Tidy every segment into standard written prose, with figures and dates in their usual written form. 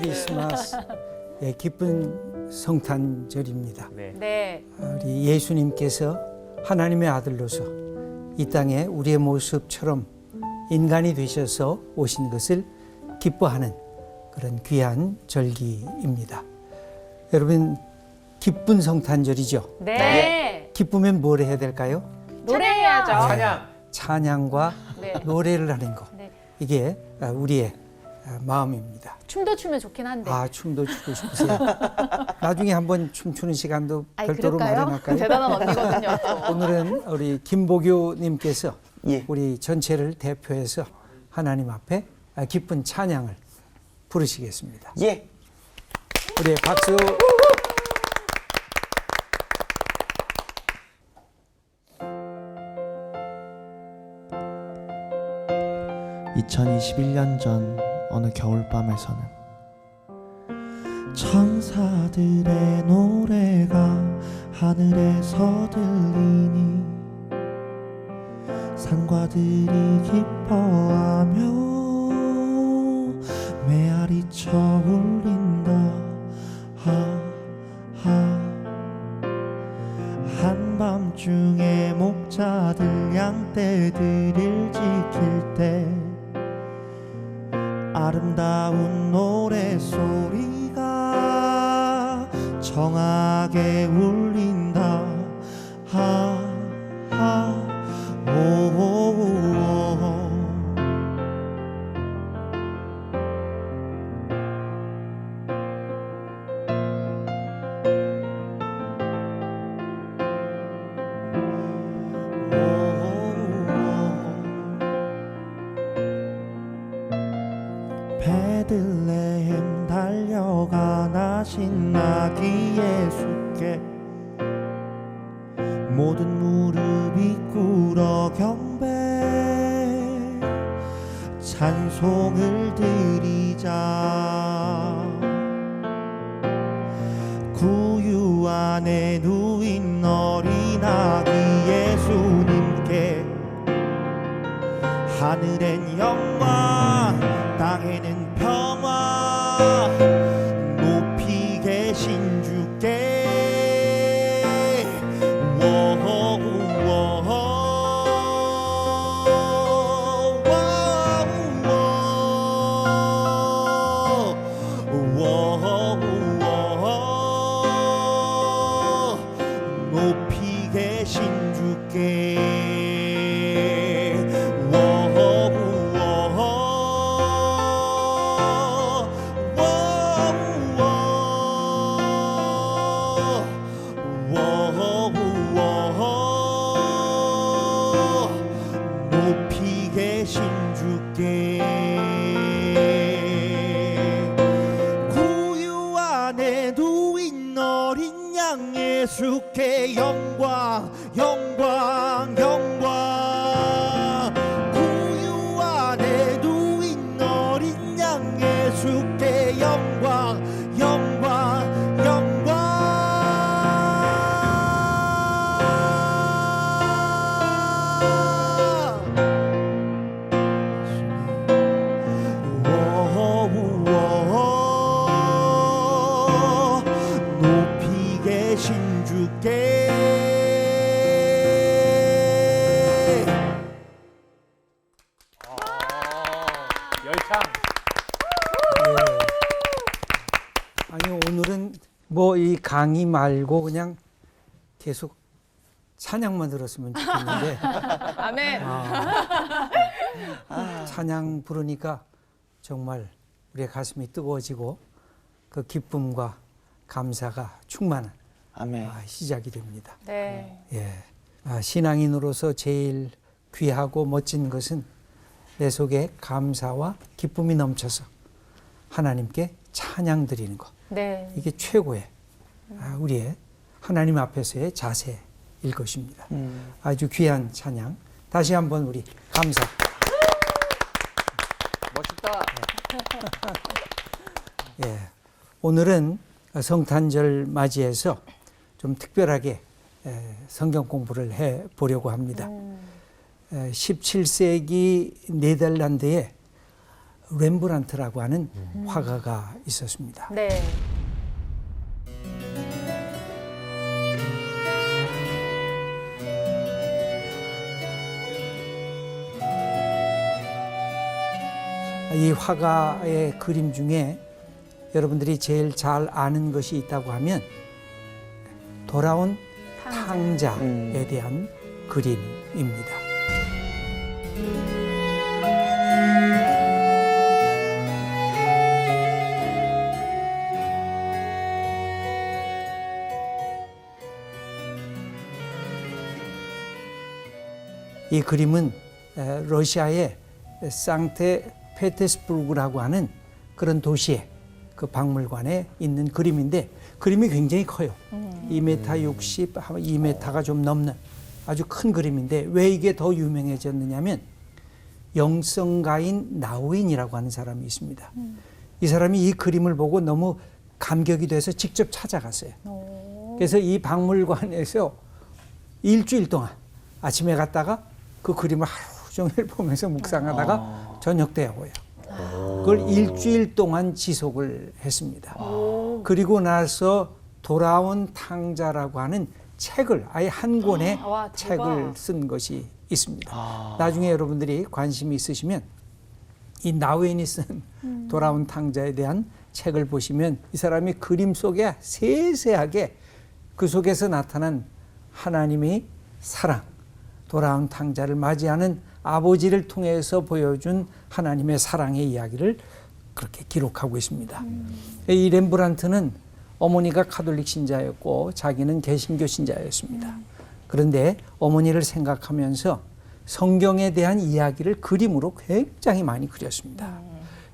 크리스마스, 예, 기쁜 성탄절입니다. 네. 우리 예수님께서 하나님의 아들로서 이 땅에 우리의 모습처럼 인간이 되셔서 오신 것을 기뻐하는 그런 귀한 절기입니다. 여러분, 기쁜 성탄절이죠? 네. 기쁘면 뭘 해야 될까요? 노래해야죠. 찬양과 네. 노래를 하는 것. 네. 이게 우리의 마음입니다. 춤도 추면 좋긴 한데. 춤도 추고 싶으세요? 나중에 한번 춤추는 시간도 아이, 별도로 그럴까요? 마련할까요? 대단한 언니거든요. 또. 오늘은 우리 김보교님께서 예. 우리 전체를 대표해서 하나님 앞에 기쁜 찬양을 부르시겠습니다. 예. 우리의 박수. 2021년 전 어느 겨울밤에서는 천사들의 노래가 하늘에서 들리니 산과들이 기뻐하며 메아리쳐 울린다. 한밤중에 목자들 양떼들을 지킬 때 아름다운 노래소리가 정하게 울린다. 베들레헴 달려가 나신 아기 예수께 모든 무릎이 꿇어 경배 찬송을 드리자. 구유 안에 누인 어린 아기 예수님께 하늘엔 영광 땅에는 평화 높이 계신 주께 높이 계신 주께 높이 계신 주께 구유 안에 누인 어린 양 예수께 영광 영광 영광. 구유 안에 누인 어린 양 예수께 영광 영광 영광. 높이 계신 주께 열창. 아니, 오늘은 뭐 이 강의 말고 그냥 계속 찬양만 들었으면 좋겠는데 아멘. 찬양 부르니까 정말 우리의 가슴이 뜨거워지고 그 기쁨과 감사가 충만한 아멘. 시작이 됩니다. 네. 예. 신앙인으로서 제일 귀하고 멋진 것은 내 속에 감사와 기쁨이 넘쳐서 하나님께 찬양 드리는 것. 네. 이게 최고의 우리의 하나님 앞에서의 자세일 것입니다. 아주 귀한 찬양. 다시 한번 우리 감사. 멋있다. 예. 오늘은 성탄절 맞이해서 좀 특별하게 성경 공부를 해 보려고 합니다. 17세기 네덜란드에 렘브란트라고 하는 화가가 있었습니다. 네. 이 화가의 그림 중에 여러분들이 제일 잘 아는 것이 있다고 하면 돌아온 탕자에 대한 그림입니다. 이 그림은 러시아의 상트페테르부르크라고 하는 그런 도시에 그 박물관에 있는 그림인데 그림이 굉장히 커요. 2m 60, 2m가 좀 넘는 아주 큰 그림인데 왜 이게 더 유명해졌느냐면 영성가인 나우인이라고 하는 사람이 있습니다. 이 사람이 이 그림을 보고 너무 감격이 돼서 직접 찾아갔어요. 그래서 이 박물관에서 일주일 동안 아침에 갔다가 그 그림을 하루 종일 보면서 묵상하다가 저녁 때 오요. 그걸 일주일 동안 지속을 했습니다. 그리고 나서 돌아온 탕자라고 하는 책을 아예 한 권의 와, 대박. 책을 쓴 것이 있습니다. 나중에 여러분들이 관심이 있으시면 이 나우인이 쓴 돌아온 탕자에 대한 책을 보시면 이 사람이 그림 속에 세세하게 그 속에서 나타난 하나님의 사랑, 돌아온 탕자를 맞이하는 아버지를 통해서 보여준 하나님의 사랑의 이야기를 그렇게 기록하고 있습니다. 이 렘브란트는 어머니가 가톨릭 신자였고 자기는 개신교 신자였습니다. 그런데 어머니를 생각하면서 성경에 대한 이야기를 그림으로 굉장히 많이 그렸습니다.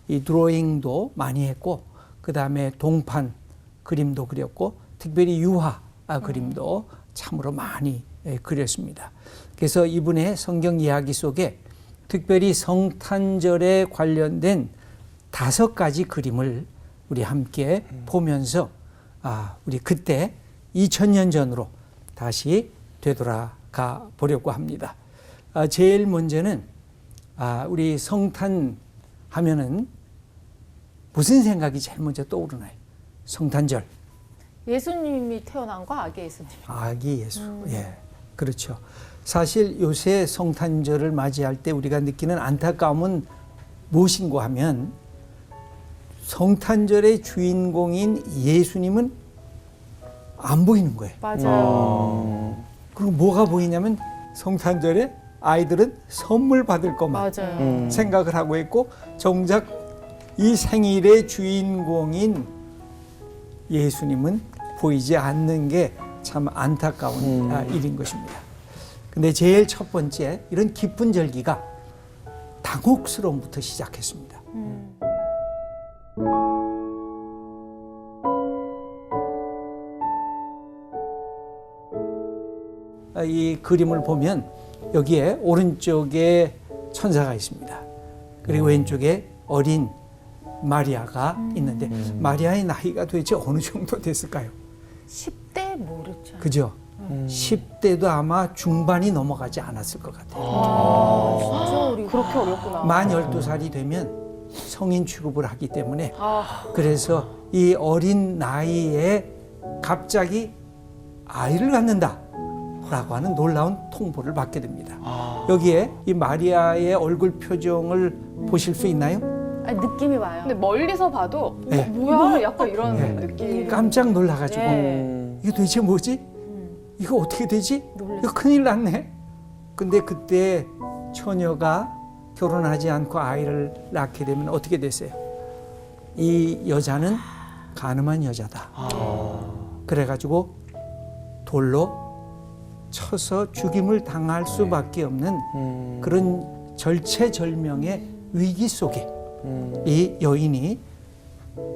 이 드로잉도 많이 했고 그 다음에 동판 그림도 그렸고 특별히 유화 그림도 참으로 많이 그렸습니다. 그래서 이분의 성경 이야기 속에 특별히 성탄절에 관련된 5가지 그림을 우리 함께 보면서 우리 그때 2000년 전으로 다시 되돌아가 보려고 합니다. 제일 먼저는 우리 성탄 하면은 무슨 생각이 제일 먼저 떠오르나요? 성탄절. 예수님이 태어난 거 아기 예수님. 아기 예수. 예. 그렇죠. 사실 요새 성탄절을 맞이할 때 우리가 느끼는 안타까움은 무엇인고 하면 성탄절의 주인공인 예수님은 안 보이는 거예요. 맞아요. 그리고 뭐가 보이냐면 성탄절에 아이들은 선물 받을 것만 맞아요. 생각을 하고 있고 정작 이 생일의 주인공인 예수님은 보이지 않는 게 참 안타까운 일인 것입니다. 근데 제일 첫 번째 이런 기쁜 절기가 당혹스러움부터 시작했습니다. 이 그림을 보면 여기에 오른쪽에 천사가 있습니다. 그리고 왼쪽에 어린 마리아가 있는데 마리아의 나이가 도대체 어느 정도 됐을까요? 10대 모르죠. 그죠? 10대도 아마 중반이 넘어가지 않았을 것 같아요. 진짜 우리 그렇게 어렵구나. 만 12살이 되면 성인 취급을 하기 때문에 그래서 이 어린 나이에 갑자기 아이를 갖는다라고 하는 놀라운 통보를 받게 됩니다. 여기에 이 마리아의 얼굴 표정을 보실 수 있나요? 느낌이 와요. 근데 멀리서 봐도 네. 뭐야? 약간 이런 네. 느낌. 깜짝 놀라가지고 네. 이게 도대체 뭐지? 이거 어떻게 되지? 이거 큰일 났네. 근데 그때 처녀가 결혼하지 않고 아이를 낳게 되면 어떻게 됐어요? 이 여자는 가늠한 여자다. 그래가지고 돌로 쳐서 죽임을 당할 수밖에 없는 그런 절체절명의 위기 속에 이 여인이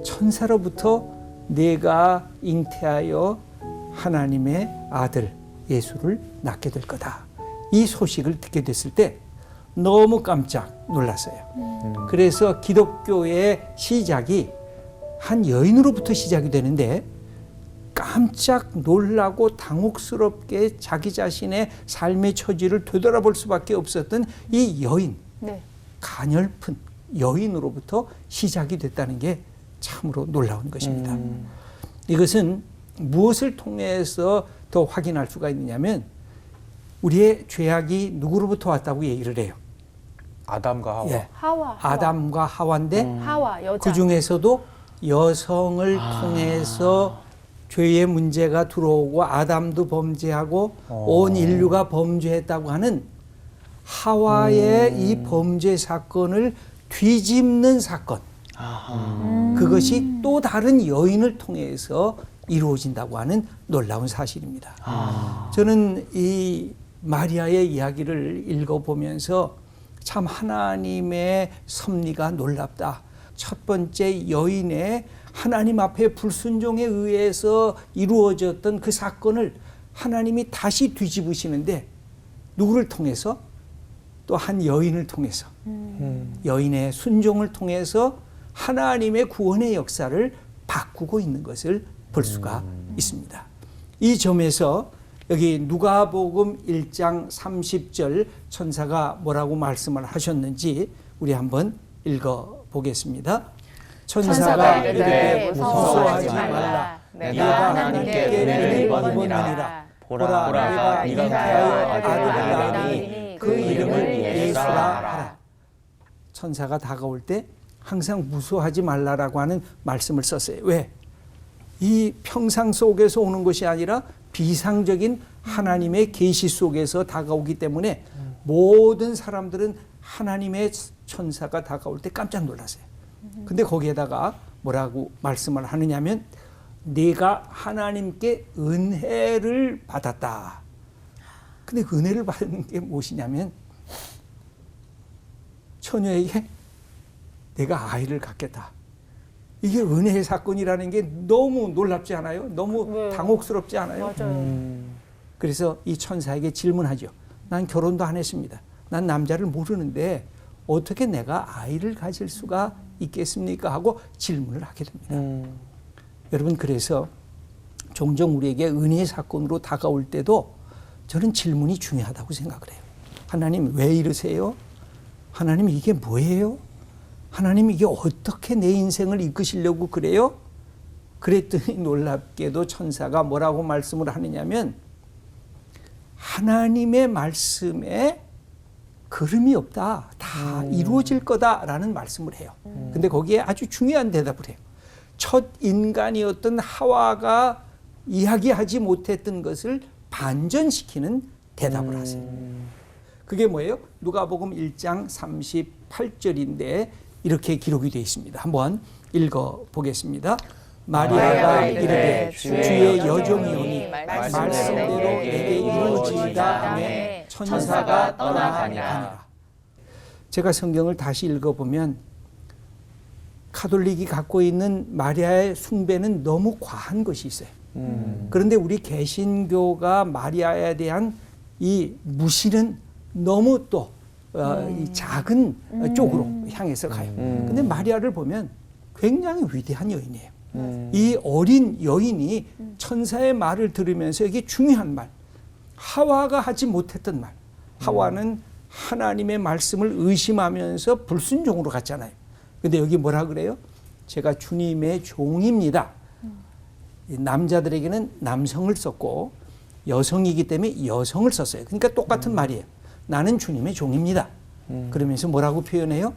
천사로부터 내가 잉태하여 하나님의 아들 예수를 낳게 될 거다. 이 소식을 듣게 됐을 때 너무 깜짝 놀랐어요. 그래서 기독교의 시작이 한 여인으로부터 시작이 되는데 깜짝 놀라고 당혹스럽게 자기 자신의 삶의 처지를 되돌아볼 수밖에 없었던 이 여인, 네. 가냘픈 여인으로부터 시작이 됐다는 게 참으로 놀라운 것입니다. 이것은 무엇을 통해서 더 확인할 수가 있느냐면 우리의 죄악이 누구로부터 왔다고 얘기를 해요. 아담과 하와. 예. 하와. 아담과 하와인데 하와 여자. 그 중에서도 여성을 통해서 죄의 문제가 들어오고 아담도 범죄하고 온 인류가 범죄했다고 하는 하와의 이 범죄 사건을 뒤집는 사건. 그것이 또 다른 여인을 통해서 이루어진다고 하는 놀라운 사실입니다. 저는 이 마리아의 이야기를 읽어보면서 참 하나님의 섭리가 놀랍다. 첫 번째 여인의 하나님 앞에 불순종에 의해서 이루어졌던 그 사건을 하나님이 다시 뒤집으시는데 누구를 통해서? 또 한 여인을 통해서 여인의 순종을 통해서 하나님의 구원의 역사를 바꾸고 있는 것을 볼 수가 있습니다. 이 점에서 여기 누가복음 1장 30절 천사가 뭐라고 말씀을 하셨는지 우리 한번 읽어보겠습니다. 천사가 이르되 무서워하지 말라. 내가 하나님께 은혜를 입었느니라. 보라, 내가 잉태하여 아들을 낳으니 그 이름을 예수라 하라. 천사가 다가올 때 항상 무서워하지 말라라고 하는 말씀을 썼어요. 왜? 이 평상 속에서 오는 것이 아니라 비상적인 하나님의 계시 속에서 다가오기 때문에 모든 사람들은 하나님의 천사가 다가올 때 깜짝 놀랐어요. 근데 거기에다가 뭐라고 말씀을 하느냐면 네가 하나님께 은혜를 받았다. 근데 그 은혜를 받는 게 무엇이냐면 처녀에게 내가 아이를 갖겠다. 이게 은혜의 사건이라는 게 너무 놀랍지 않아요? 너무 네. 당혹스럽지 않아요? 맞아요. 그래서 이 천사에게 질문하죠. 난 결혼도 안 했습니다. 난 남자를 모르는데 어떻게 내가 아이를 가질 수가 있겠습니까? 하고 질문을 하게 됩니다. 여러분, 그래서 종종 우리에게 은혜의 사건으로 다가올 때도 저는 질문이 중요하다고 생각을 해요. 하나님 왜 이러세요? 하나님 이게 뭐예요? 하나님 이게 어떻게 내 인생을 이끄시려고 그래요? 그랬더니 놀랍게도 천사가 뭐라고 말씀을 하느냐면 하나님의 말씀에 그름이 없다. 다 이루어질 거다라는 말씀을 해요. 근데 거기에 아주 중요한 대답을 해요. 첫 인간이었던 하와가 이야기하지 못했던 것을 반전시키는 대답을 하세요. 그게 뭐예요? 누가복음 1장 38절인데 이렇게 기록이 되어 있습니다. 한번 읽어보겠습니다. 마리아가 이르되 주의 여종이오니 말씀대로 내게 이루어지이다 하매 천사가 떠나가니라. 제가 성경을 다시 읽어보면 카톨릭이 갖고 있는 마리아의 숭배는 너무 과한 것이 있어요. 그런데 우리 개신교가 마리아에 대한 이 무시는 너무 또 이 작은 쪽으로 향해서 가요. 근데 마리아를 보면 굉장히 위대한 여인이에요. 이 어린 여인이 천사의 말을 들으면서 이게 중요한 말, 하와가 하지 못했던 말. 하와는 하나님의 말씀을 의심하면서 불순종으로 갔잖아요. 근데 여기 뭐라 그래요? 제가 주님의 종입니다. 남자들에게는 남성을 썼고 여성이기 때문에 여성을 썼어요. 그러니까 똑같은 말이에요. 나는 주님의 종입니다. 그러면서 뭐라고 표현해요?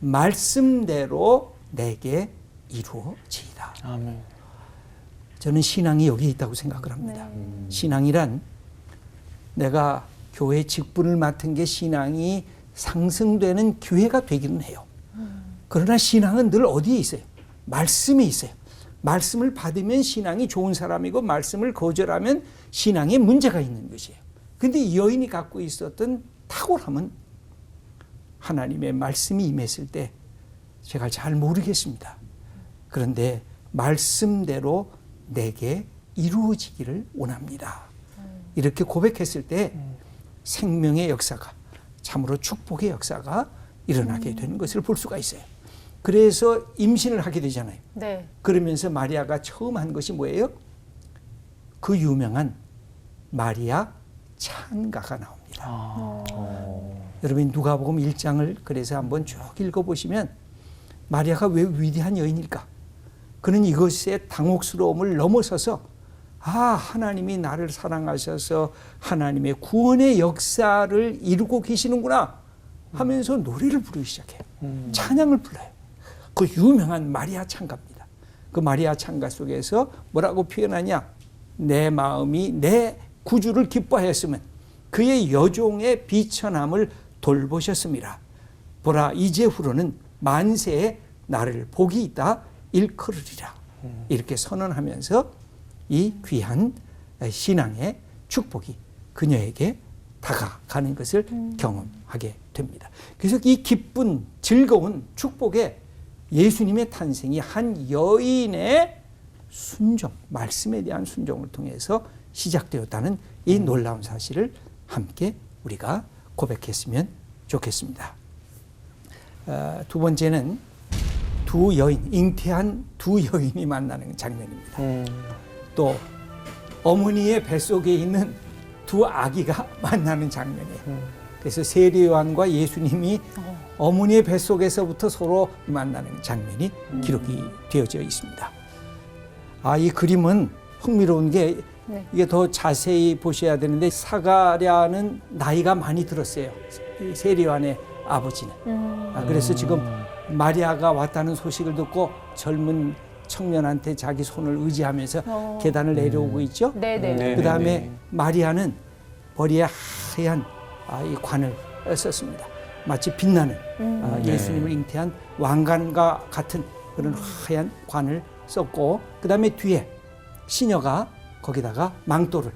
말씀대로 내게 이루어지이다. 아멘. 저는 신앙이 여기에 있다고 생각을 합니다. 신앙이란 내가 교회 직분을 맡은 게 신앙이 상승되는 기회가 되기는 해요. 그러나 신앙은 늘 어디에 있어요? 말씀에 있어요. 말씀을 받으면 신앙이 좋은 사람이고 말씀을 거절하면 신앙에 문제가 있는 것이에요. 그런데 이 여인이 갖고 있었던 탁월함은 하나님의 말씀이 임했을 때 제가 잘 모르겠습니다. 그런데 말씀대로 내게 이루어지기를 원합니다. 이렇게 고백했을 때 생명의 역사가, 참으로 축복의 역사가 일어나게 되는 것을 볼 수가 있어요. 그래서 임신을 하게 되잖아요. 네. 그러면서 마리아가 처음 한 것이 뭐예요? 그 유명한 마리아 찬가가 나옵니다. 여러분 누가복음 1장을 그래서 한번 쭉 읽어보시면 마리아가 왜 위대한 여인일까? 그는 이것의 당혹스러움을 넘어서서 하나님이 나를 사랑하셔서 하나님의 구원의 역사를 이루고 계시는구나 하면서 노래를 부르기 시작해요. 찬양을 불러요. 그 유명한 마리아 찬가입니다. 그 마리아 찬가 속에서 뭐라고 표현하냐? 내 마음이 내 구주를 기뻐하였으면 그의 여종의 비천함을 돌보셨습니다. 보라 이제후로는 만세에 나를 복이 있다 일컬으리라. 이렇게 선언하면서 이 귀한 신앙의 축복이 그녀에게 다가가는 것을 경험하게 됩니다. 그래서 이 기쁜 즐거운 축복에 예수님의 탄생이 한 여인의 순종, 말씀에 대한 순종을 통해서 시작되었다는 이 놀라운 사실을 함께 우리가 고백했으면 좋겠습니다. 두 번째는 두 여인, 잉태한 두 여인이 만나는 장면입니다. 또 어머니의 뱃속에 있는 두 아기가 만나는 장면이에요. 그래서 세례요한과 예수님이 어머니의 뱃속에서부터 서로 만나는 장면이 기록이 되어져 있습니다. 이 그림은 흥미로운 게 이게 더 자세히 보셔야 되는데 사가랴는 나이가 많이 들었어요. 세례요한의 아버지는. 그래서 지금 마리아가 왔다는 소식을 듣고 젊은 청년한테 자기 손을 의지하면서 계단을 내려오고 있죠. 네네. 그 다음에 마리아는 머리에 하얀 이 관을 썼습니다. 마치 빛나는 예수님을 잉태한 왕관과 같은 그런 하얀 관을 썼고, 그 다음에 뒤에 시녀가 거기다가 망토를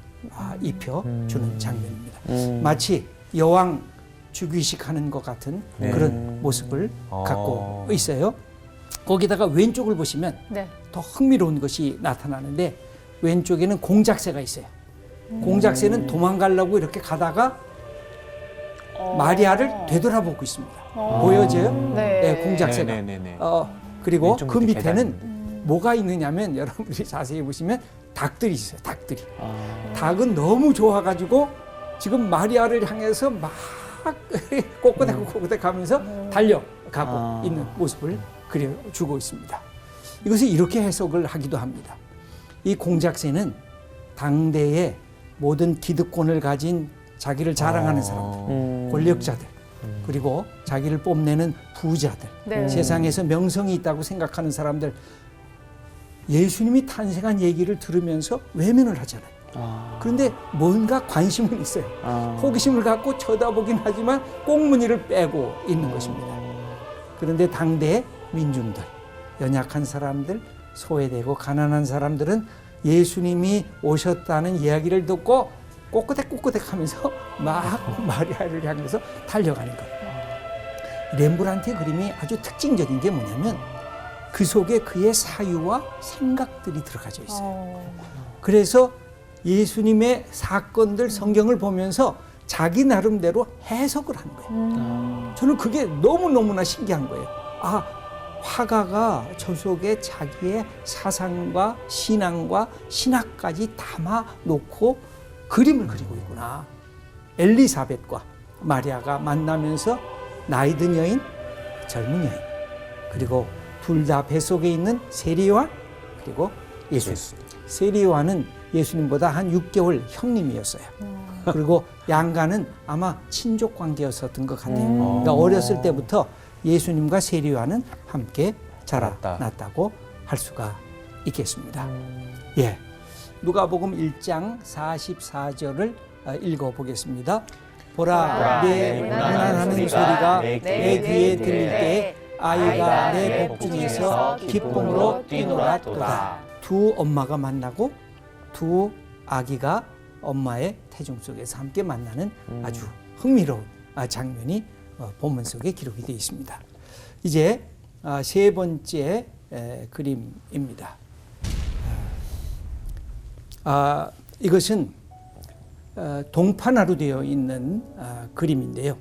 입혀주는 장면입니다. 마치 여왕 주귀식 하는 것 같은 그런 모습을 갖고 있어요. 거기다가 왼쪽을 보시면 더 흥미로운 것이 나타나는데, 왼쪽에는 공작새가 있어요. 공작새는 도망가려고 이렇게 가다가 마리아를 되돌아보고 있습니다. 보여져요? 네. 공작새가. 그리고 그 밑에는 뭐가 있느냐면, 여러분들이 자세히 보시면 닭들이 있어요. 닭들이. 닭은 너무 좋아가지고 지금 마리아를 향해서 막 꼬꼬닥꼬꼬닥 하면서 달려가고 있는 모습을 그려주고 있습니다. 이것을 이렇게 해석을 하기도 합니다. 이 공작새는 당대의 모든 기득권을 가진 자기를 자랑하는 사람들, 권력자들, 그리고 자기를 뽐내는 부자들, 세상에서 명성이 있다고 생각하는 사람들, 예수님이 탄생한 얘기를 들으면서 외면을 하잖아요. 그런데 뭔가 관심은 있어요. 호기심을 갖고 쳐다보긴 하지만 꽁무니를 빼고 있는 것입니다. 그런데 당대의 민중들, 연약한 사람들, 소외되고 가난한 사람들은 예수님이 오셨다는 이야기를 듣고 꼬꼬댁꼬꼬댁 하면서 막 마리아를 향해서 달려가는 거예요. 렘브란트의 그림이 아주 특징적인 게 뭐냐면, 그 속에 그의 사유와 생각들이 들어가져 있어요. 그래서 예수님의 사건들 성경을 보면서 자기 나름대로 해석을 한 거예요. 저는 그게 너무너무나 신기한 거예요. 화가가 저 속에 자기의 사상과 신앙과 신학까지 담아놓고 그림을 그리고 있구나. 엘리사벳과 마리아가 만나면서 나이 든 여인, 젊은 여인, 그리고 둘 다 뱃속에 있는 세례요한, 그리고 예수. 세례요한은 예수님보다 한 6개월 형님이었어요. 그리고 양가는 아마 친족 관계였었던 것 같아요. 그러니까 어렸을 때부터 예수님과 세례요한은 함께 자라났다고 할 수가 있겠습니다. 누가복음 1장 44절을 읽어보겠습니다. 보라, 내 문안하는 소리가 내 귀에 들릴 때 아이가 내 복중에서 기쁨으로 뛰놀았도다. 두 엄마가 만나고 두 아기가 엄마의 태중 속에서 함께 만나는 아주 흥미로운 장면이 본문 속에 기록이 되어 있습니다. 이제 세 번째 그림입니다. 이것은 동판화로 되어 있는 그림인데요.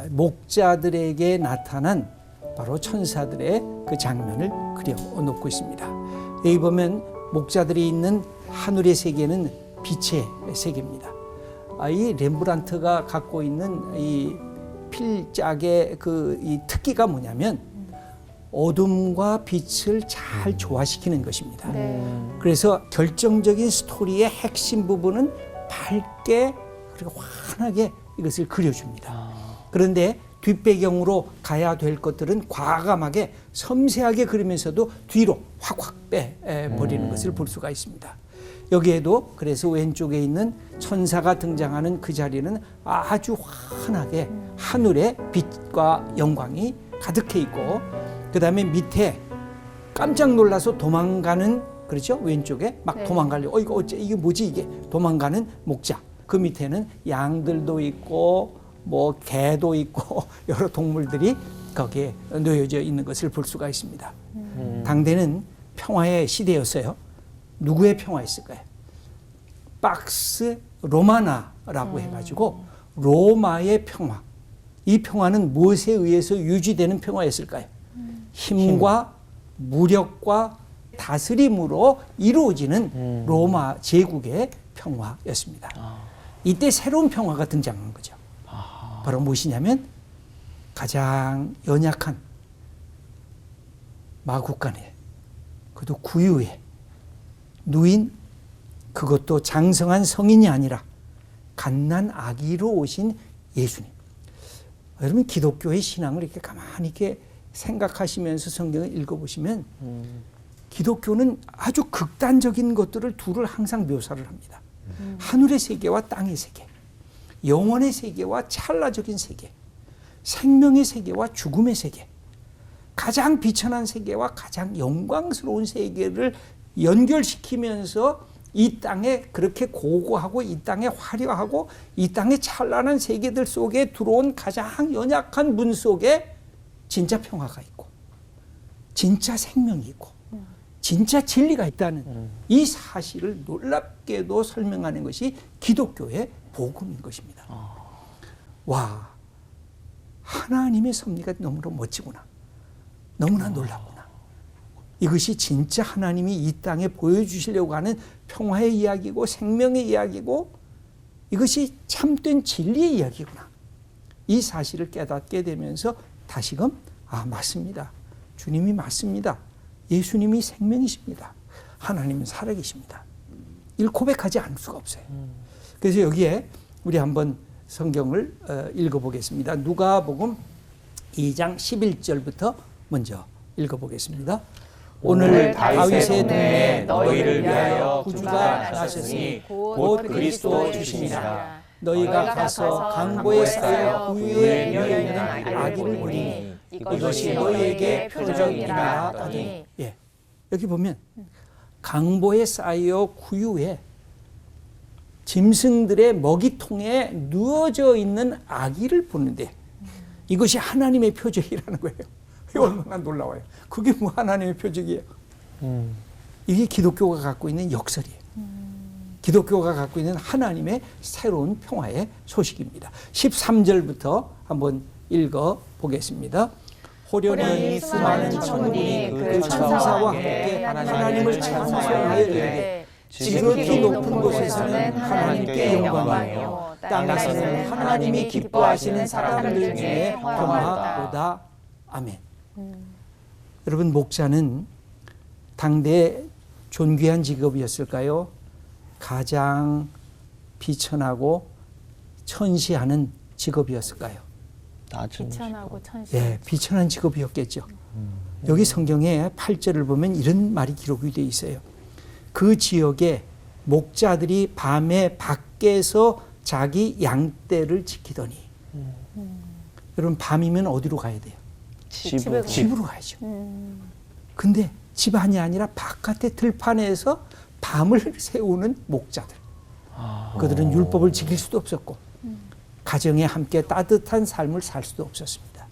목자들에게 나타난 바로 천사들의 그 장면을 그려놓고 있습니다. 여기 보면 목자들이 있는 하늘의 세계는 빛의 세계입니다. 이 렘브란트가 갖고 있는 이 필작의 이 특기가 뭐냐면 어둠과 빛을 잘 조화시키는 것입니다. 그래서 결정적인 스토리의 핵심 부분은 밝게 그리고 환하게 이것을 그려줍니다. 그런데 뒷배경으로 가야 될 것들은 과감하게 섬세하게 그리면서도 뒤로 확확 빼버리는 것을 볼 수가 있습니다. 여기에도 그래서 왼쪽에 있는 천사가 등장하는 그 자리는 아주 환하게 하늘의 빛과 영광이 가득해 있고, 그 다음에 밑에 깜짝 놀라서 도망가는, 그렇죠? 왼쪽에 막 도망가려고 이거 어째 이게 뭐지 이게 도망가는 목자, 그 밑에는 양들도 있고 뭐 개도 있고 여러 동물들이 거기에 놓여져 있는 것을 볼 수가 있습니다. 당대는 평화의 시대였어요. 누구의 평화였을까요? 박스 로마나라고 해가지고 로마의 평화. 이 평화는 무엇에 의해서 유지되는 평화였을까요? 힘과 무력과 다스림으로 이루어지는 로마 제국의 평화였습니다. 이때 새로운 평화가 등장한 거죠. 바로 무엇이냐면 가장 연약한 마구간에, 그것도 구유에 누인, 그것도 장성한 성인이 아니라 갓난 아기로 오신 예수님. 여러분 기독교의 신앙을 이렇게 가만히 이렇게 생각하시면서 성경을 읽어보시면 기독교는 아주 극단적인 것들을 둘을 항상 묘사를 합니다. 하늘의 세계와 땅의 세계, 영원의 세계와 찰나적인 세계, 생명의 세계와 죽음의 세계, 가장 비천한 세계와 가장 영광스러운 세계를 연결시키면서 이 땅에 그렇게 고고하고 이 땅에 화려하고 이 땅에 찬란한 세계들 속에 들어온 가장 연약한 문 속에 진짜 평화가 있고 진짜 생명이 있고 진짜 진리가 있다는 이 사실을 놀랍게도 설명하는 것이 기독교의 복음인 것입니다. 와, 하나님의 섭리가 너무나 멋지구나. 너무나 놀랍구나. 이것이 진짜 하나님이 이 땅에 보여주시려고 하는 평화의 이야기고 생명의 이야기고 이것이 참된 진리의 이야기구나. 이 사실을 깨닫게 되면서 다시금 맞습니다. 주님이 맞습니다. 예수님이 생명이십니다. 하나님은 살아계십니다. 이걸 고백하지 않을 수가 없어요. 그래서 여기에 우리 한번 성경을 읽어보겠습니다. 누가복음 2장 11절부터 먼저 읽어보겠습니다. 오늘 다윗의 동네에 너희를 위하여 구주가 나셨으니 곧 그리스도 주시니라. 너희가 가서 강보에 쌓여 구유에 누워 있는 아기를 보니 이것이 너희에게 표적이라 하더니, 여기 보면 강보에 쌓여 구유에 짐승들의 먹이통에 누워져 있는 아기를 보는데 이것이 하나님의 표적이라는 거예요. 이게 얼마나 놀라워요. 그게 뭐 하나님의 표적이에요. 이게 기독교가 갖고 있는 역설이에요. 기독교가 갖고 있는 하나님의 새로운 평화의 소식입니다. 13절부터 한번 읽어보겠습니다. 호련히 수많은 천군이 그 천사와 함께 하나님을 찬송하여 이르되 지극히 높은 곳에서는 하나님께 영광이요 땅에서는 하나님이 기뻐하시는 사람들 중에 평화로다. 아멘. 여러분, 목자는 당대 존귀한 직업이었을까요? 가장 비천하고 천시하는 직업이었을까요? 비천하고 천시. 비천한 직업이었겠죠. 여기 성경에 8절을 보면 이런 말이 기록이 되어 있어요. 그 지역에 목자들이 밤에 밖에서 자기 양떼를 지키더니. 여러분, 밤이면 어디로 가야 돼요? 집으로 가야죠. 근데 집안이 아니라 바깥의 들판에서 밤을 세우는 목자들. 그들은 율법을 지킬 수도 없었고 가정에 함께 따뜻한 삶을 살 수도 없었습니다.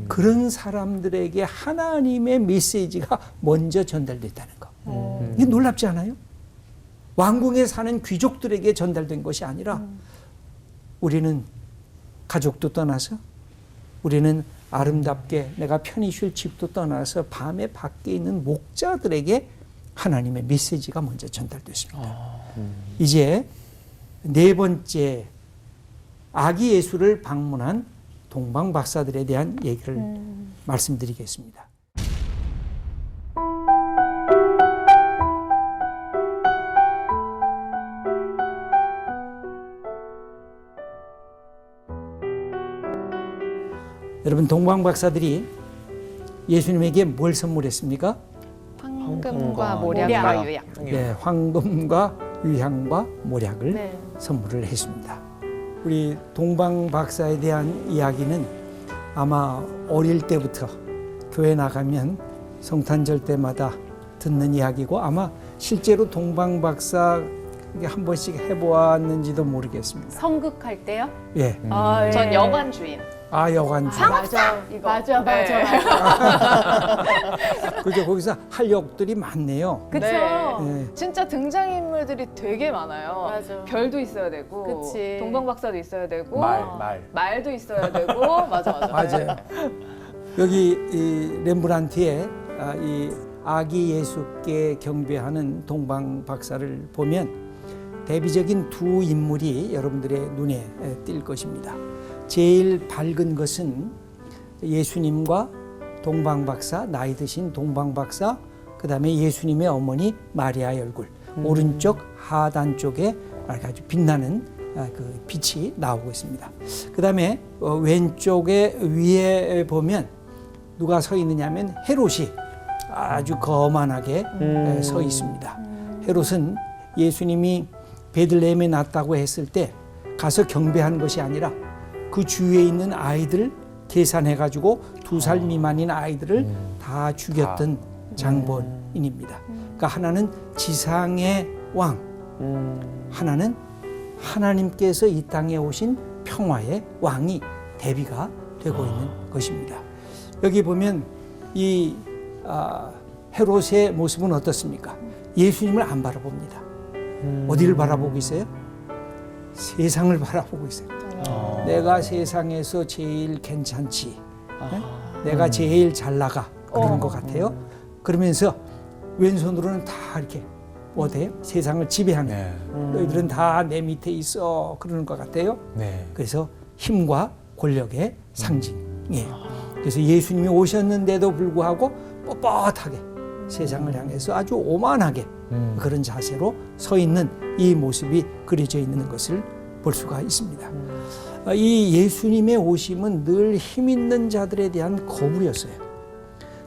그런 사람들에게 하나님의 메시지가 먼저 전달됐다는 거. 이게 놀랍지 않아요? 왕궁에 사는 귀족들에게 전달된 것이 아니라 우리는 가족도 떠나서 우리는 아름답게 내가 편히 쉴 집도 떠나서 밤에 밖에 있는 목자들에게 하나님의 메시지가 먼저 전달됐습니다. 이제 네 번째 아기 예수를 방문한 동방 박사들에 대한 얘기를 말씀드리겠습니다. 여러분, 동방 박사들이 예수님에게 뭘 선물했습니까? 황금과 모략과 모략과 유약. 네, 황금과 유향과 모략을 네. 선물을 했습니다. 우리 동방 박사에 대한 이야기는 아마 어릴 때부터 교회 나가면 성탄절 때마다 듣는 이야기고, 아마 실제로 동방 박사 한 번씩 해보았는지도 모르겠습니다. 성극할 때요? 예, 전 여관 주인. 여관주. 맞아, 이거. 맞아. 그죠? 거기서 할 역들이 많네요. 그쵸. 네. 진짜 등장인물들이 되게 많아요. 맞아. 별도 있어야 되고, 그치. 동방박사도 있어야 되고, 말. 말도 있어야 되고, 맞아. 맞아요. 여기 이 렘브란트의 이 아기 예수께 경배하는 동방 박사를 보면 대비적인 두 인물이 여러분들의 눈에 띌 것입니다. 제일 밝은 것은 예수님과 동방 박사, 나이 드신 동방 박사, 그 다음에 예수님의 어머니 마리아의 얼굴, 오른쪽 하단 쪽에 아주 빛나는 그 빛이 나오고 있습니다. 그 다음에 왼쪽에 위에 보면 누가 서 있느냐면 헤롯이 아주 거만하게 서 있습니다. 헤롯은 예수님이 베들레헴에 났다고 했을 때 가서 경배한 것이 아니라 그 주위에 있는 아이들 계산해가지고 2살 미만인 아이들을 다 죽였던 장본인입니다. 그러니까 하나는 지상의 왕, 하나는 하나님께서 이 땅에 오신 평화의 왕이 대비가 되고 있는 것입니다. 여기 보면 이 헤롯의 모습은 어떻습니까? 예수님을 안 바라봅니다. 어디를 바라보고 있어요? 세상을 바라보고 있어요. 내가 세상에서 제일 괜찮지, 내가 제일 잘 나가, 그러는 것 같아요. 그러면서 왼손으로는 다 이렇게 어때요? 세상을 지배하는, 네. 너희들은 다 내 밑에 있어, 그러는 것 같아요. 네. 그래서 힘과 권력의 상징이에요. 그래서 예수님이 오셨는데도 불구하고 뻣뻣하게 세상을 향해서 아주 오만하게 그런 자세로 서 있는 이 모습이 그려져 있는 것을 볼 수가 있습니다. 이 예수님의 오심은 늘 힘 있는 자들에 대한 거부였어요.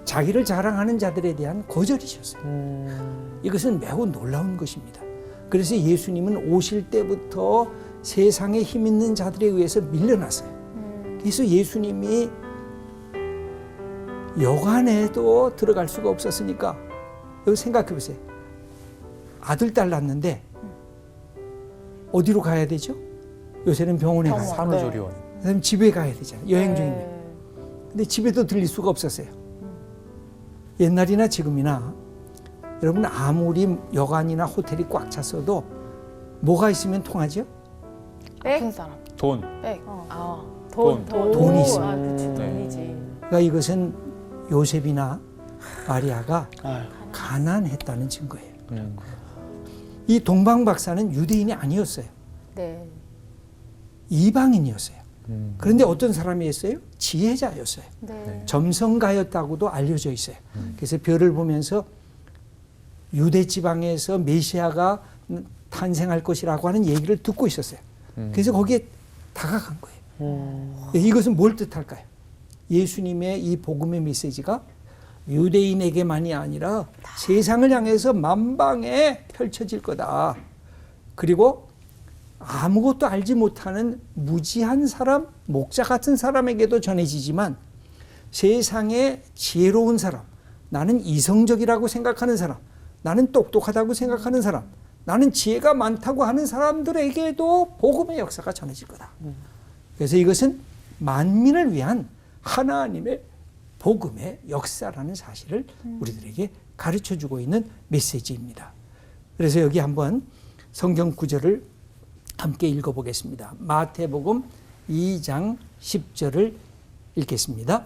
자기를 자랑하는 자들에 대한 거절이셨어요. 이것은 매우 놀라운 것입니다. 그래서 예수님은 오실 때부터 세상에 힘 있는 자들에 의해서 밀려났어요. 그래서 예수님이 여관에도 들어갈 수가 없었으니까, 여기 생각해 보세요. 아들, 딸 낳는데 어디로 가야 되죠? 요새는 병원에 가요. 산후조리원. 그다음에 집에 가야 되잖아요. 여행 중이면. 근데 집에도 들릴 수가 없었어요. 옛날이나 지금이나 여러분, 아무리 여관이나 호텔이 꽉 찼어도 뭐가 있으면 통하죠? 아픈 사람. 돈. 돈이 있어요. 아, 그치, 네. 돈이지. 그러니까 이것은 요셉이나 마리아가 가난했다는 증거예요. 이 동방 박사는 유대인이 아니었어요. 네. 이방인이었어요. 그런데 어떤 사람이었어요? 지혜자였어요. 네. 점성가였다고도 알려져 있어요. 그래서 별을 보면서 유대 지방에서 메시아가 탄생할 것이라고 하는 얘기를 듣고 있었어요. 그래서 거기에 다가간 거예요. 이것은 뭘 뜻할까요? 예수님의 이 복음의 메시지가 유대인에게만이 아니라 세상을 향해서 만방에 펼쳐질 거다. 그리고 아무것도 알지 못하는 무지한 사람, 목자 같은 사람에게도 전해지지만 세상에 지혜로운 사람, 나는 이성적이라고 생각하는 사람, 나는 똑똑하다고 생각하는 사람, 나는 지혜가 많다고 하는 사람들에게도 복음의 역사가 전해질 거다. 그래서 이것은 만민을 위한 하나님의 복음의 역사라는 사실을 우리들에게 가르쳐주고 있는 메시지입니다. 그래서 여기 한번 성경 구절을 함께 읽어보겠습니다. 마태복음 2장 10절을 읽겠습니다.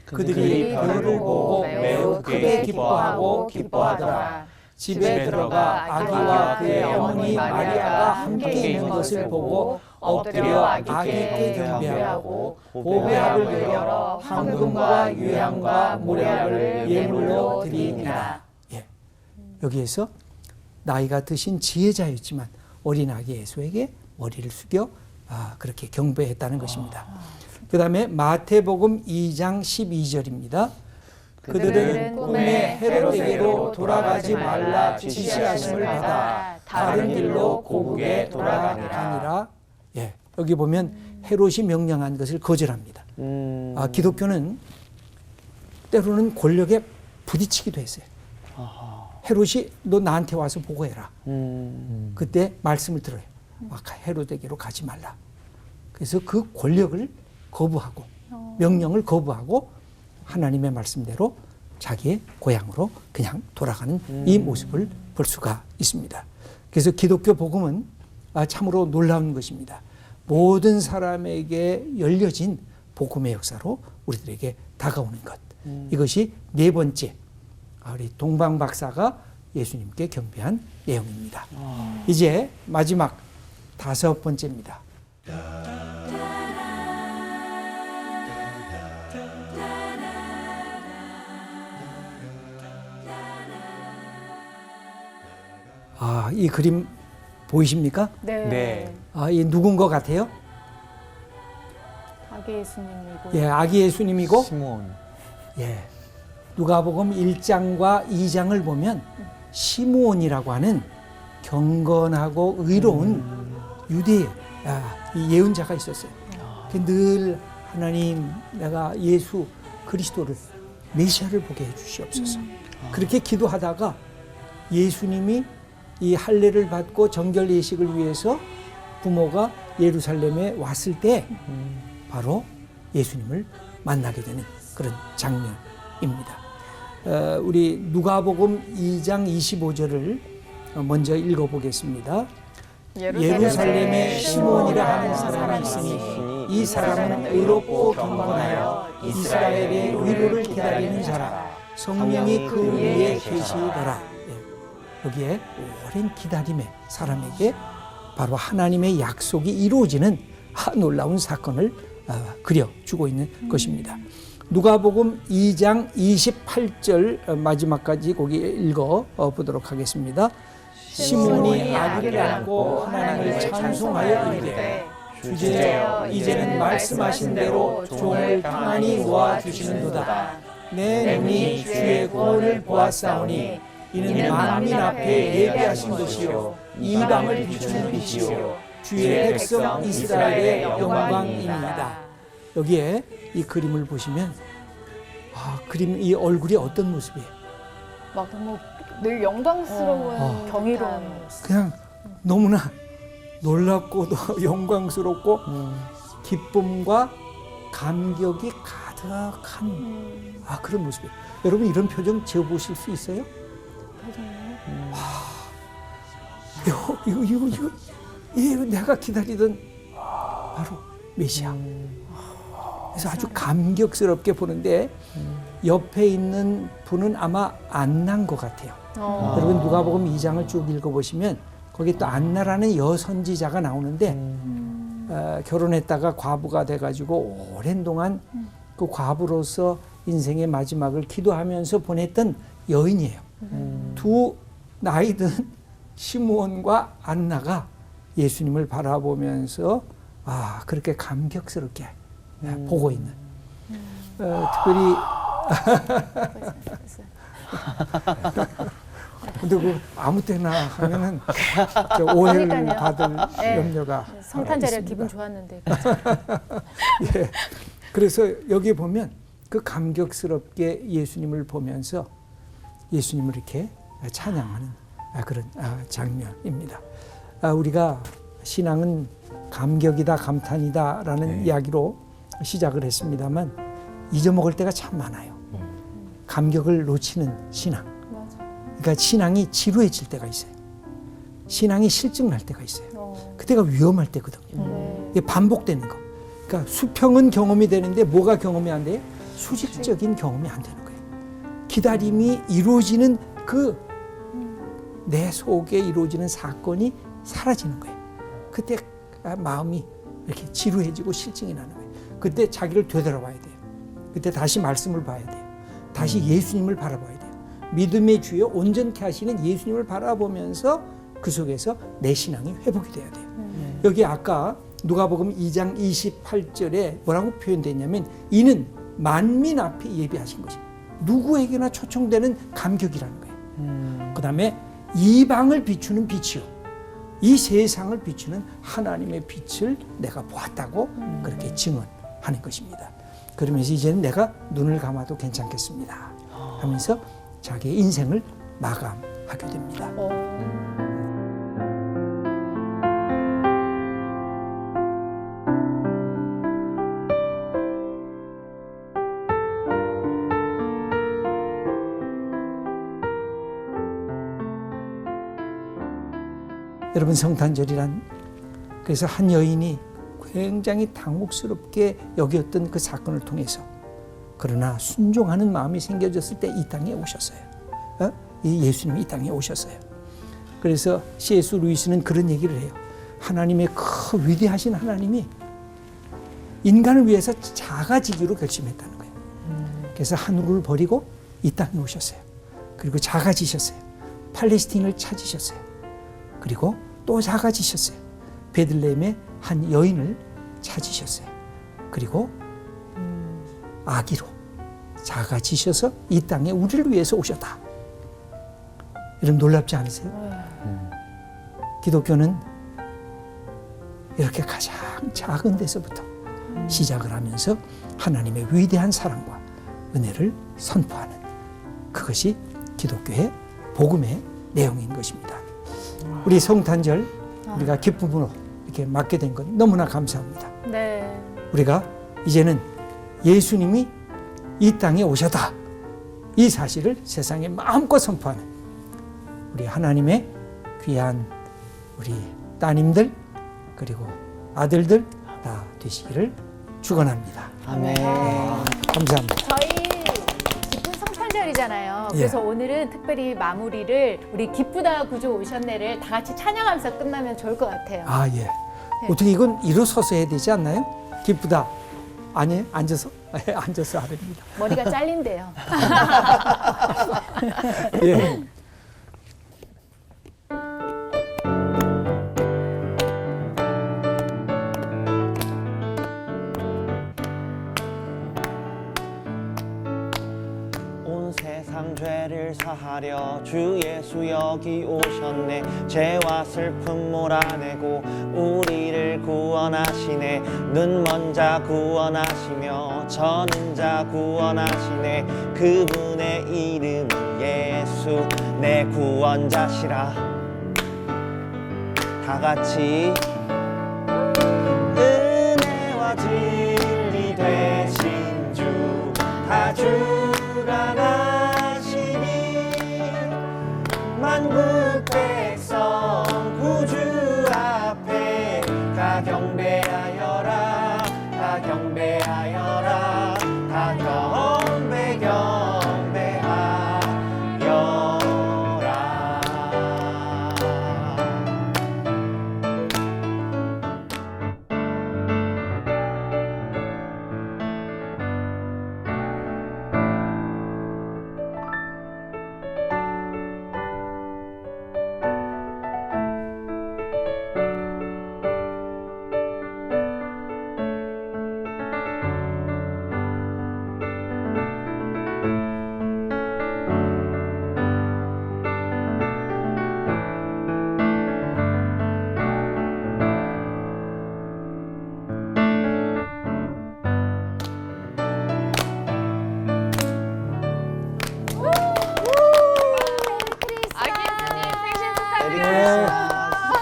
그들이 별을 보고 매우 크게 기뻐하고 기뻐하더라. 집에 들어가 아기와 그의 어머니 마리아가 함께 있는 것을 보고 엎드려 아기께 경배하고 보배합을 열어 황금과 유향과 모략을 예물로 드리니라. 예. 여기에서 나이가 드신 지혜자였지만 어린 아기 예수에게 머리를 숙여 그렇게 경배했다는 것입니다. 그 다음에 마태복음 2장 12절입니다. 그들은 꿈에 헤롯에게로 돌아가지 말라 지시하심을 받아 다른 길로 고국에 돌아가니라. 예, 여기 보면 헤롯이 명령한 것을 거절합니다. 기독교는 때로는 권력에 부딪히기도 했어요. 헤롯이 너 나한테 와서 보고해라. 그때 말씀을 들어요. 헤롯에게로 가지 말라. 그래서 그 권력을 거부하고 명령을 거부하고 하나님의 말씀대로 자기의 고향으로 그냥 돌아가는 이 모습을 볼 수가 있습니다. 그래서 기독교 복음은 참으로 놀라운 것입니다. 모든 사람에게 열려진 복음의 역사로 우리들에게 다가오는 것. 이것이 네 번째, 우리 동방 박사가 예수님께 경배한 내용입니다. 이제 마지막 다섯 번째입니다. 이 그림 보이십니까? 네. 이 누군 것 같아요? 아기 예수님이고. 예, 아기 예수님이고. 시몬. 예. 누가복음 1장과 2장을 보면 시므온이라고 하는 경건하고 의로운 유대 이 예언자가 있었어요. 늘 하나님, 내가 예수 그리스도를 메시아를 보게 해주시옵소서. 그렇게 기도하다가 예수님이 이 할례를 받고 정결 예식을 위해서 부모가 예루살렘에 왔을 때 바로 예수님을 만나게 되는 그런 장면입니다. 우리 누가복음 2장 25절을 먼저 읽어보겠습니다. 예루살렘에 시몬이라 하는 사람이 있으니 이 사람은 의롭고 경건하여 이스라엘의 위로를 기다리는 자라. 성령이 그 위에 계시더라. 여기에 오랜 기다림의 사람에게 바로 하나님의 약속이 이루어지는 놀라운 사건을 그려주고 있는 것입니다. 누가복음 2장 28절 마지막까지 거기 읽어보도록 하겠습니다. 시몬이 아기를 안고 하나님을 찬송하여 이르되 주제여 이제는 말씀하신 대로 종을 평안히 모아주시는도다. 내 눈이 주의 구원을 보았사오니 이는 만민 앞에 예비하신 것이요 이방을 비추는 빛이요 주의 백성 이스라엘의 영광입니다. 여기에 이 그림을 보시면 그림 이 얼굴이 어떤 모습이에요? 막 너무 늘 영광스러운 경이로운 그냥 너무나 놀랍고도 영광스럽고 기쁨과 감격이 가득한 그런 모습이에요. 여러분 이런 표정 지어보실 수 있어요? 이거 내가 기다리던 바로 메시아. 그래서 아주 감격스럽게 보는데 옆에 있는 분은 아마 안나인 것 같아요. 여러분 누가복음 2장을 쭉 읽어보시면 거기 또 안나라는 여선지자가 나오는데 결혼했다가 과부가 돼가지고 오랜 동안 그 과부로서 인생의 마지막을 기도하면서 보냈던 여인이에요. 두 나이 든 시므온과 안나가 예수님을 바라보면서 그렇게 감격스럽게 보고 있는 특별히 근데 그 아무 때나 하면은 오해를 받을 염려가 성탄 자리가 있습니다. 기분 좋았는데. 예. 그래서 여기 보면 그 감격스럽게 예수님을 보면서 예수님을 이렇게 찬양하는 그런 장면입니다. 우리가 신앙은 감격이다, 감탄이다라는 이야기로 시작을 했습니다만 잊어먹을 때가 참 많아요. 감격을 놓치는 신앙. 그러니까 신앙이 지루해질 때가 있어요. 신앙이 실증날 때가 있어요. 그때가 위험할 때거든요. 이게 반복되는 거. 그러니까 수평은 경험이 되는데 뭐가 경험이 안 돼요? 수직적인 경험이 안 되는 거예요. 기다림이 이루어지는 그 내 속에 이루어지는 사건이 사라지는 거예요. 그때 마음이 이렇게 지루해지고 실증이 나는 거예요. 그때 자기를 되돌아봐야 돼요. 그때 다시 말씀을 봐야 돼요. 다시 예수님을 바라봐야 돼요. 믿음의 주여 온전케 하시는 예수님을 바라보면서 그 속에서 내 신앙이 회복이 돼야 돼요. 여기 아까 누가복음 2장 28절에 뭐라고 표현됐냐면 이는 만민 앞에 예비하신 것이 누구에게나 초청되는 감격이라는 거예요. 그 다음에 이방을 비추는 빛이요 이 세상을 비추는 하나님의 빛을 내가 보았다고 그렇게 증언하는 것입니다. 그러면서 이제는 내가 눈을 감아도 괜찮겠습니다 하면서 자기의 인생을 마감하게 됩니다. 여러분 성탄절이란 그래서 한 여인이 굉장히 당혹스럽게 여겼던 그 사건을 통해서 그러나 순종하는 마음이 생겨졌을 때 이 땅에 오셨어요. 이 예수님이 이 땅에 오셨어요. 그래서 C.S. 루이스는 그런 얘기를 해요. 하나님의 그 위대하신 하나님이 인간을 위해서 작아지기로 결심했다는 거예요. 그래서 하늘을 버리고 이 땅에 오셨어요. 그리고 작아지셨어요. 팔레스틴을 찾으셨어요. 그리고 또 작아지셨어요. 베들레헴의 한 여인을 찾으셨어요. 그리고 아기로 작아지셔서 이 땅에 우리를 위해서 오셨다. 이런 놀랍지 않으세요? 기독교는 이렇게 가장 작은 데서부터 시작을 하면서 하나님의 위대한 사랑과 은혜를 선포하는 그것이 기독교의 복음의 내용인 것입니다. 우리 성탄절 우리가 기쁨으로 이렇게 맞게 된 건 너무나 감사합니다. 네. 우리가 이제는 예수님이 이 땅에 오셨다. 이 사실을 세상에 마음껏 선포하는 우리 하나님의 귀한 우리 따님들 그리고 아들들 다 되시기를 축원합니다. 아멘. 감사합니다. 저희 기쁜 성탄절이잖아요. 그래서 오늘은 특별히 마무리를 우리 기쁘다 구주 오셨네를 다 같이 찬양하면서 끝나면 좋을 것 같아요. 아 예. 어떻게 이건 일어서서 해야 되지 않나요? 기쁘다. 아니 앉아서 앉아서 하랍니다. 머리가 잘린대요. 예. 온 세상 죄를 사하려 주 예수 여기 오셨네. 죄와 슬픔 몰아내고 우리를 구원하시네. 눈먼 자 구원하시며 저는 자 구원하시네. 그분의 이름은 예수 내 구원자시라. 다 같이 은혜와 진리 되신 주 다 주가 나시니 만국 백성 구주 앞에 다 경배하여라. 다 경배하여라. 다 경배하여라.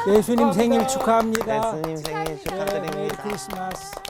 예수님 생일 축하합니다. 예수님 생일 축하드립니다. 메리 크리스마스.